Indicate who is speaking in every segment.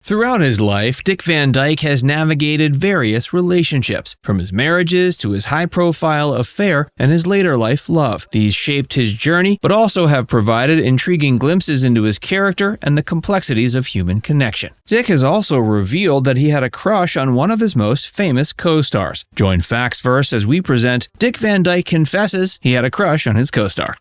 Speaker 1: Throughout his life, Dick Van Dyke has navigated various relationships, from his marriages to his high-profile affair and his later life love. These shaped his journey, but also have provided intriguing glimpses into his character and the complexities of human connection. Dick has also revealed that he had a crush on one of his most famous co-stars. Join Facts Verse as we present Dick Van Dyke confesses he had a crush on his co-star.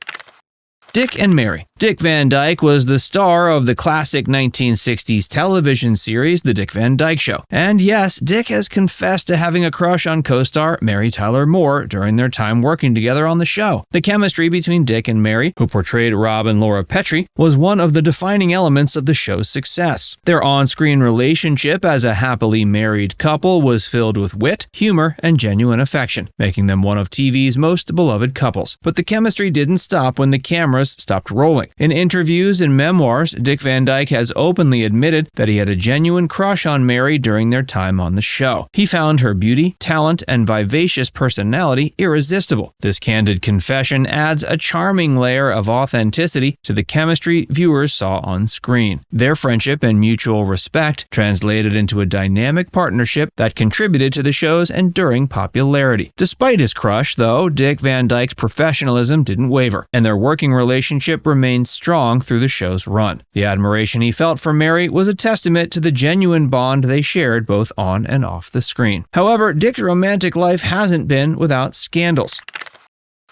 Speaker 1: Dick and Mary. Dick Van Dyke was the star of the classic 1960s television series The Dick Van Dyke Show. And yes, Dick has confessed to having a crush on co-star Mary Tyler Moore during their time working together on the show. The chemistry between Dick and Mary, who portrayed Rob and Laura Petrie, was one of the defining elements of the show's success. Their on-screen relationship as a happily married couple was filled with wit, humor, and genuine affection, making them one of TV's most beloved couples. But the chemistry didn't stop when the cameras stopped rolling. In interviews and memoirs, Dick Van Dyke has openly admitted that he had a genuine crush on Mary during their time on the show. He found her beauty, talent, and vivacious personality irresistible. This candid confession adds a charming layer of authenticity to the chemistry viewers saw on screen. Their friendship and mutual respect translated into a dynamic partnership that contributed to the show's enduring popularity. Despite his crush, though, Dick Van Dyke's professionalism didn't waver, and their working relationship remained strong through the show's run. The admiration he felt for Mary was a testament to the genuine bond they shared both on and off the screen. However, Dick's romantic life hasn't been without scandals.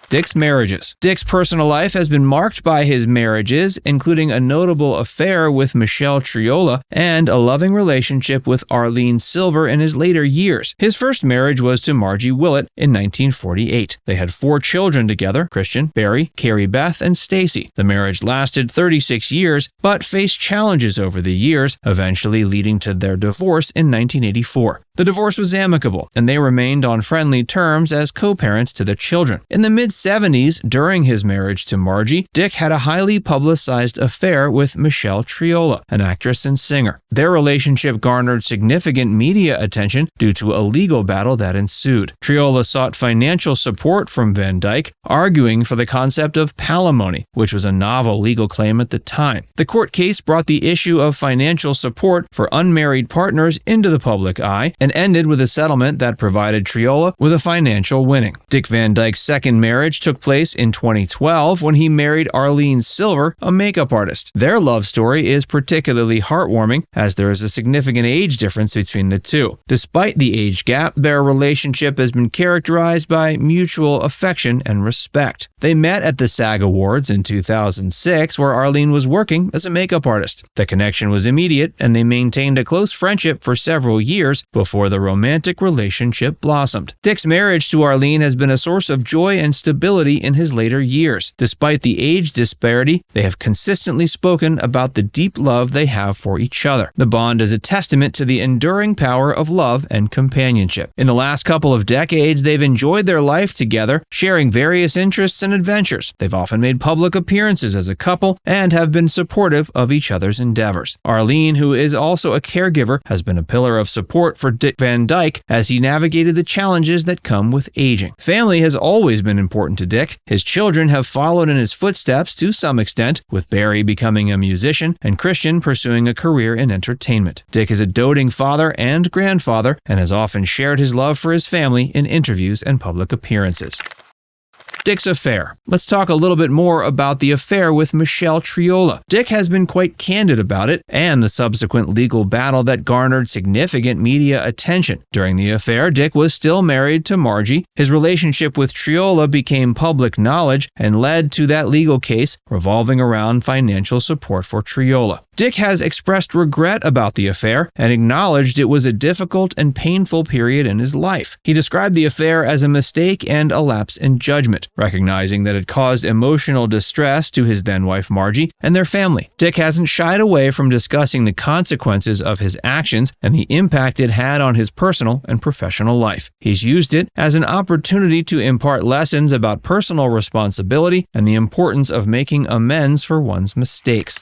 Speaker 1: Dick's marriages. Dick's personal life has been marked by his marriages, including a notable affair with Michelle Triola and a loving relationship with Arlene Silver in his later years. His first marriage was to Margie Willett in 1948. They had 4 children together: Christian, Barry, Carrie Beth, and Stacy. The marriage lasted 36 years, but faced challenges over the years, eventually leading to their divorce in 1984. The divorce was amicable, and they remained on friendly terms as co-parents to their children. In the mid-70s, during his marriage to Margie, Dick had a highly publicized affair with Michelle Triola, an actress and singer. Their relationship garnered significant media attention due to a legal battle that ensued. Triola sought financial support from Van Dyke, arguing for the concept of palimony, which was a novel legal claim at the time. The court case brought the issue of financial support for unmarried partners into the public eye, and ended with a settlement that provided Triola with a financial winning. Dick Van Dyke's second marriage took place in 2012 when he married Arlene Silver, a makeup artist. Their love story is particularly heartwarming as there is a significant age difference between the two. Despite the age gap, their relationship has been characterized by mutual affection and respect. They met at the SAG Awards in 2006, where Arlene was working as a makeup artist. The connection was immediate, and they maintained a close friendship for several years before the romantic relationship blossomed. Dick's marriage to Arlene has been a source of joy and stability in his later years. Despite the age disparity, they have consistently spoken about the deep love they have for each other. The bond is a testament to the enduring power of love and companionship. In the last couple of decades, they've enjoyed their life together, sharing various interests and adventures. They've often made public appearances as a couple and have been supportive of each other's endeavors. Arlene, who is also a caregiver, has been a pillar of support for Dick Van Dyke as he navigated the challenges that come with aging. Family has always been important to Dick. His children have followed in his footsteps to some extent, with Barry becoming a musician and Christian pursuing a career in entertainment. Dick is a doting father and grandfather and has often shared his love for his family in interviews and public appearances. Dick's affair. Let's talk a little bit more about the affair with Michelle Triola. Dick has been quite candid about it and the subsequent legal battle that garnered significant media attention. During the affair, Dick was still married to Margie. His relationship with Triola became public knowledge and led to that legal case revolving around financial support for Triola. Dick has expressed regret about the affair and acknowledged it was a difficult and painful period in his life. He described the affair as a mistake and a lapse in judgment, recognizing that it caused emotional distress to his then-wife Margie and their family. Dick hasn't shied away from discussing the consequences of his actions and the impact it had on his personal and professional life. He's used it as an opportunity to impart lessons about personal responsibility and the importance of making amends for one's mistakes.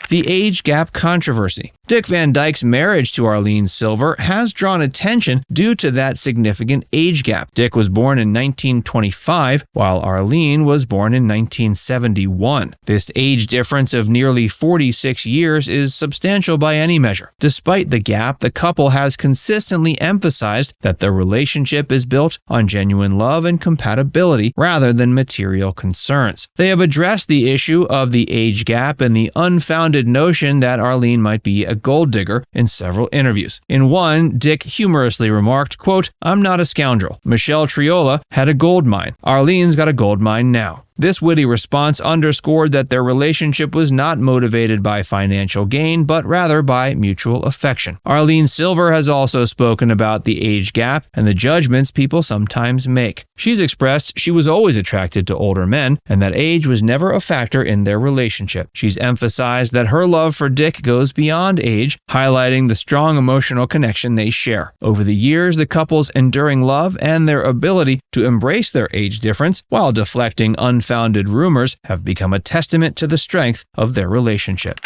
Speaker 1: The age gap controversy. Dick Van Dyke's marriage to Arlene Silver has drawn attention due to that significant age gap. Dick was born in 1925, while Arlene was born in 1971. This age difference of nearly 46 years is substantial by any measure. Despite the gap, the couple has consistently emphasized that their relationship is built on genuine love and compatibility rather than material concerns. They have addressed the issue of the age gap and the unfounded notion that Arlene might be a gold digger in several interviews. In one, Dick humorously remarked, quote, "I'm not a scoundrel. Michelle Triola had a gold mine. Arlene's got a gold mine now." This witty response underscored that their relationship was not motivated by financial gain, but rather by mutual affection. Arlene Silver has also spoken about the age gap and the judgments people sometimes make. She's expressed she was always attracted to older men and that age was never a factor in their relationship. She's emphasized that her love for Dick goes beyond age, highlighting the strong emotional connection they share. Over the years, the couple's enduring love and their ability to embrace their age difference while deflecting unfounded rumors have become a testament to the strength of their relationship.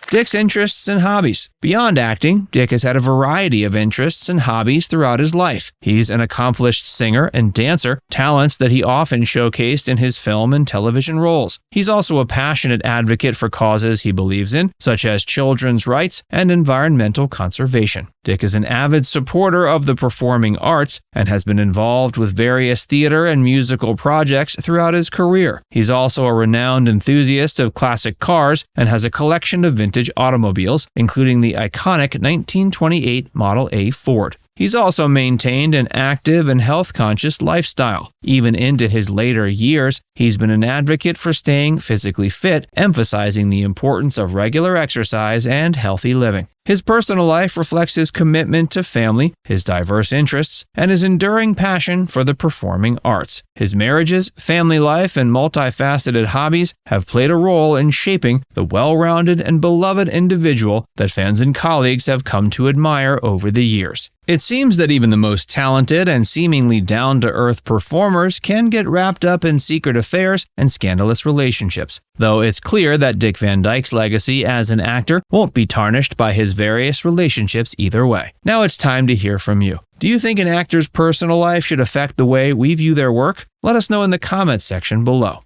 Speaker 1: Dick's interests and hobbies. Beyond acting, Dick has had a variety of interests and hobbies throughout his life. He's an accomplished singer and dancer, talents that he often showcased in his film and television roles. He's also a passionate advocate for causes he believes in, such as children's rights and environmental conservation. Dick is an avid supporter of the performing arts and has been involved with various theater and musical projects throughout his career. He's also a renowned enthusiast of classic cars and has a collection of vintage automobiles, including the iconic 1928 Model A Ford. He's also maintained an active and health-conscious lifestyle. Even into his later years, he's been an advocate for staying physically fit, emphasizing the importance of regular exercise and healthy living. His personal life reflects his commitment to family, his diverse interests, and his enduring passion for the performing arts. His marriages, family life, and multifaceted hobbies have played a role in shaping the well-rounded and beloved individual that fans and colleagues have come to admire over the years. It seems that even the most talented and seemingly down-to-earth performers can get wrapped up in secret affairs and scandalous relationships, though it's clear that Dick Van Dyke's legacy as an actor won't be tarnished by his various relationships either way. Now it's time to hear from you. Do you think an actor's personal life should affect the way we view their work? Let us know in the comments section below.